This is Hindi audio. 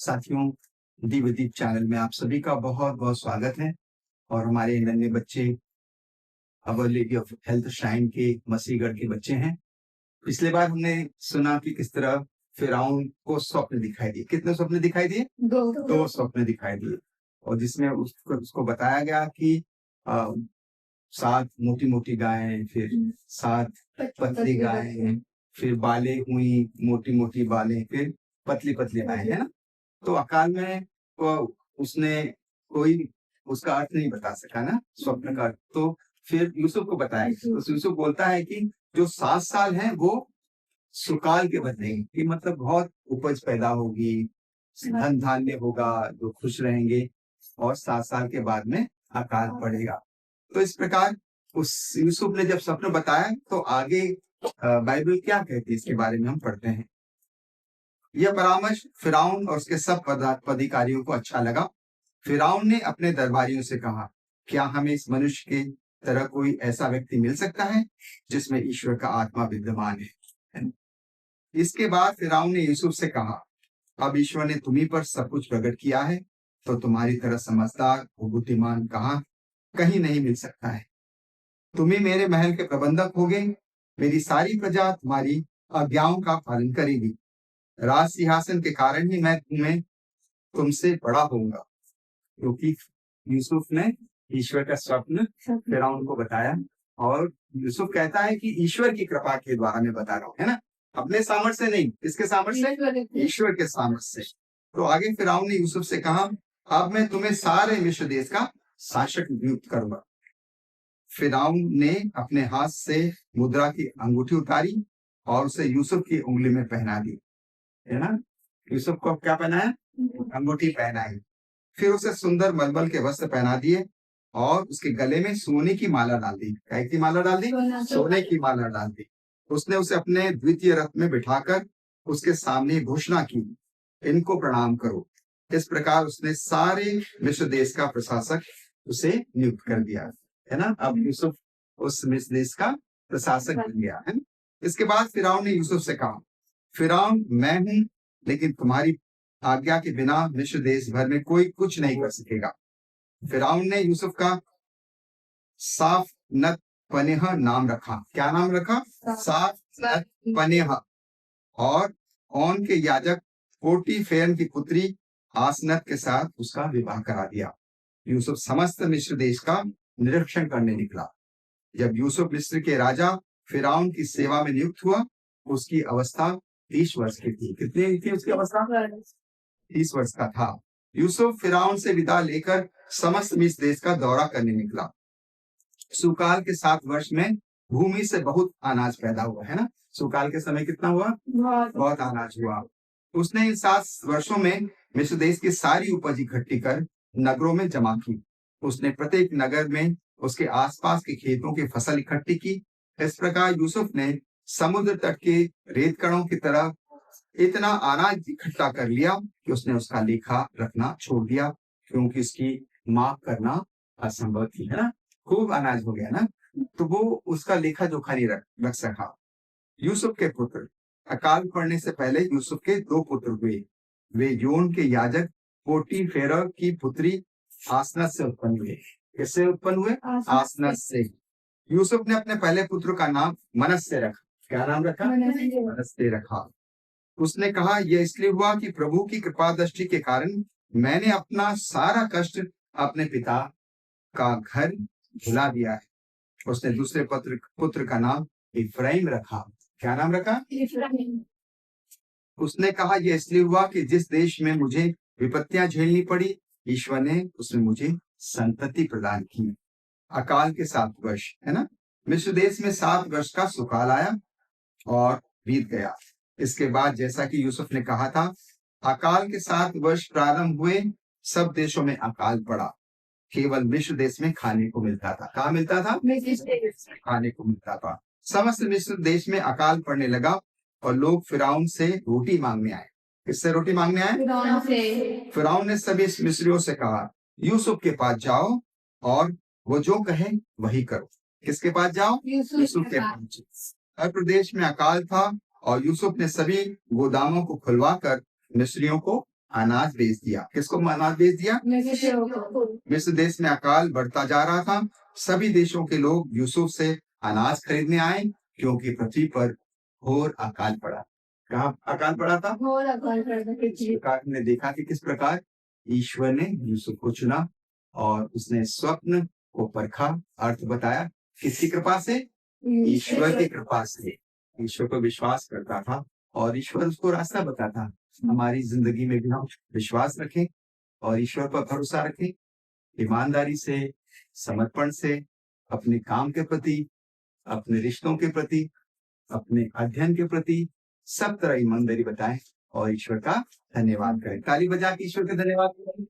साथियों, दीप चैनल में आप सभी का बहुत बहुत स्वागत है। और हमारे नन्हे बच्चे अवर लेडी ऑफ हेल्थ श्राइन के मसीहगढ़ के बच्चे हैं। पिछले बार हमने सुना कि किस तरह फिरौन को स्वप्न दिखाई दिए। कितने स्वप्न दिखाई दिए? दो स्वप्न दिखाई दिए। और जिसमें उसको बताया गया कि 7 मोटी मोटी गायें, फिर 7 पतली गायें, फिर बालें हुई मोटी मोटी बालें, फिर पतली पतली गायें, है ना। तो अकाल में उसने कोई उसका अर्थ नहीं बता सका ना, स्वप्न का अर्थ। तो फिर यूसुफ को बताया। तो यूसुफ बोलता है कि जो 7 साल हैं वो सुकाल के बदलेंगे, कि मतलब बहुत उपज पैदा होगी, धन धान्य होगा, लोग खुश रहेंगे, और 7 साल के बाद में अकाल पड़ेगा। तो इस प्रकार उस यूसुफ ने जब स्वप्न बताया तो आगे बाइबल क्या कहती है इसके बारे में हम पढ़ते हैं। यह परामर्श फिरौन और उसके सब पदाधिकारियों को अच्छा लगा। फिरौन ने अपने दरबारियों से कहा, क्या हमें इस मनुष्य के तरह कोई ऐसा व्यक्ति मिल सकता है जिसमें ईश्वर का आत्मा विद्यमान है। इसके बाद फिरौन ने यूसुफ से कहा, अब ईश्वर ने तुम्ही पर सब कुछ प्रकट किया है, तो तुम्हारी तरह समझदार और बुद्धिमान कहीं नहीं मिल सकता है। तुम्ही मेरे महल के प्रबंधक होगे, मेरी सारी प्रजा तुम्हारी आज्ञाओं का पालन करेगी। राज सिंहासन के कारण ही मैं तुमसे बड़ा होऊंगा। क्योंकि यूसुफ ने ईश्वर का स्वप्न फिरौन को बताया, और यूसुफ कहता है कि ईश्वर की कृपा के द्वारा मैं बता रहा हूँ, है ना, अपने सामर्थ्य से नहीं। किसके सामर्थ्य से? ईश्वर के सामर्थ्य से। तो आगे फिरौन ने यूसुफ से कहा, अब मैं तुम्हें सारे मिस्र देश का शासक नियुक्त करूंगा। फिरौन ने अपने हाथ से मुद्रा की अंगूठी उतारी और उसे यूसुफ की उंगली में पहना दी, है ना। यूसुफ को क्या पहनाया? अंगूठी पहनाई। फिर उसे सुंदर मलमल के वस्त्र पहना दिए और उसके गले में सोने की माला डाल दी। क्या की माला डाल दी? सोने की माला डाल दी। उसने उसे अपने द्वितीय रथ में बिठाकर उसके सामने घोषणा की, इनको प्रणाम करो। इस प्रकार उसने सारे मिस्र देश का प्रशासक उसे नियुक्त कर दिया, है ना। अब यूसुफ उस मिस्र देश का प्रशासक बन गया, है ना। इसके बाद फिरौन ने यूसुफ से कहा, फिरौन मैं हूं, लेकिन तुम्हारी आज्ञा के बिना मिस्र देश भर में कोई कुछ नहीं कर सकेगा। फिरौन ने यूसुफ का साफ नत पनेह नाम रखा। क्या नाम रखा? साफ नत पनेह। और ओन के याजक पोटीफेर की पुत्री आसनत के साथ उसका विवाह करा दिया। यूसुफ समस्त मिस्र देश का निरीक्षण करने निकला। जब यूसुफ मिस्र के राजा फिरौन की सेवा में नियुक्त हुआ, उसकी अवस्था 30 वर्ष की थी। कितनी थी उसकी अवस्था? 30 वर्ष का था। यूसुफ फिरौन से विदा लेकर समस्त मिस्र देश का दौरा करने निकला। सुकाल के 7 वर्ष में भूमि से बहुत अनाज पैदा हुआ, है ना। सुकाल के समय कितना हुआ? बहुत अनाज हुआ। उसने इन 7 वर्षों में मिस्र देश की सारी उपज इकट्ठी कर नगरों में जमा की। उसने प्रत्येक नगर में उसके आसपास के खेतों की फसल इकट्ठी की। इस प्रकार यूसुफ ने समुद्र तट के रेत कणों की तरह इतना अनाज इकट्ठा कर लिया कि उसने उसका लेखा रखना छोड़ दिया, क्योंकि इसकी माप करना असंभव थी, है ना। खूब अनाज हो गया ना, तो वो उसका लेखा जोखा नहीं रख सका। यूसुफ के पुत्र, अकाल पड़ने से पहले यूसुफ के 2 पुत्र हुए। वे योन के याजक पोटीफेर की पुत्री आसनत से उत्पन्न हुए। किससे उत्पन्न हुए? आसनत से। यूसुफ ने अपने पहले पुत्र का नाम मनश्शे रखा। क्या नाम रखा? मनश्शे रखा। उसने कहा, यह इसलिए हुआ कि प्रभु की कृपा दृष्टि के कारण मैंने अपना सारा कष्ट अपने पिता का घर भुला दिया है। उसने दूसरे पुत्र का नाम इफ्राइम रखा। क्या नाम रखा? इफ्राइम। उसने कहा, यह इसलिए हुआ कि जिस देश में मुझे विपत्तियां झेलनी पड़ी, ईश्वर ने उसमें मुझे संतति प्रदान की। अकाल के 7 वर्ष, है ना। मिस्र देश में 7 वर्ष का सुकाल आया और बीत गया। इसके बाद जैसा कि यूसुफ ने कहा था, अकाल के 7 वर्ष प्रारंभ हुए, सब देशों में अकाल पड़ा। केवल मिस्र देश में खाने को मिलता था। कहाँ मिलता था? खाने को मिलता था। समस्त मिस्र देश में अकाल पड़ने लगा और लोग फिरौन से रोटी मांगने आए। किससे रोटी मांगने आए? फिरौन ने सभी मिस्रियों से कहा, यूसुफ के पास जाओ और वो जो कहे वही करो। किसके पास जाओ? यूसुफ के पास। हर प्रदेश में अकाल था और यूसुफ ने सभी गोदामों को खुलवा कर मिस्रियों को अनाज बेच दिया। किसको अनाज बेच दिया? मिस्र देश में अकाल बढ़ता जा रहा था। सभी देशों के लोग यूसुफ से अनाज खरीदने आए, क्योंकि पृथ्वी पर घोर अकाल पड़ा। कहाँ अकाल पड़ा था? इस प्रकार हमने देखा कि किस प्रकार ईश्वर ने यूसुफ को चुना और उसने स्वप्न को परखा, अर्थ बताया। किसकी कृपा से? ईश्वर की कृपा से। ईश्वर पर विश्वास करता था और ईश्वर उसको रास्ता बताता। हमारी जिंदगी में भी हम विश्वास रखें और ईश्वर पर भरोसा रखें, ईमानदारी से, समर्पण से, अपने काम के प्रति, अपने रिश्तों के प्रति, अपने अध्ययन के प्रति सब तरह ईमानदारी बताएं और ईश्वर का धन्यवाद करें। ताली बजा के ईश्वर का धन्यवाद करें।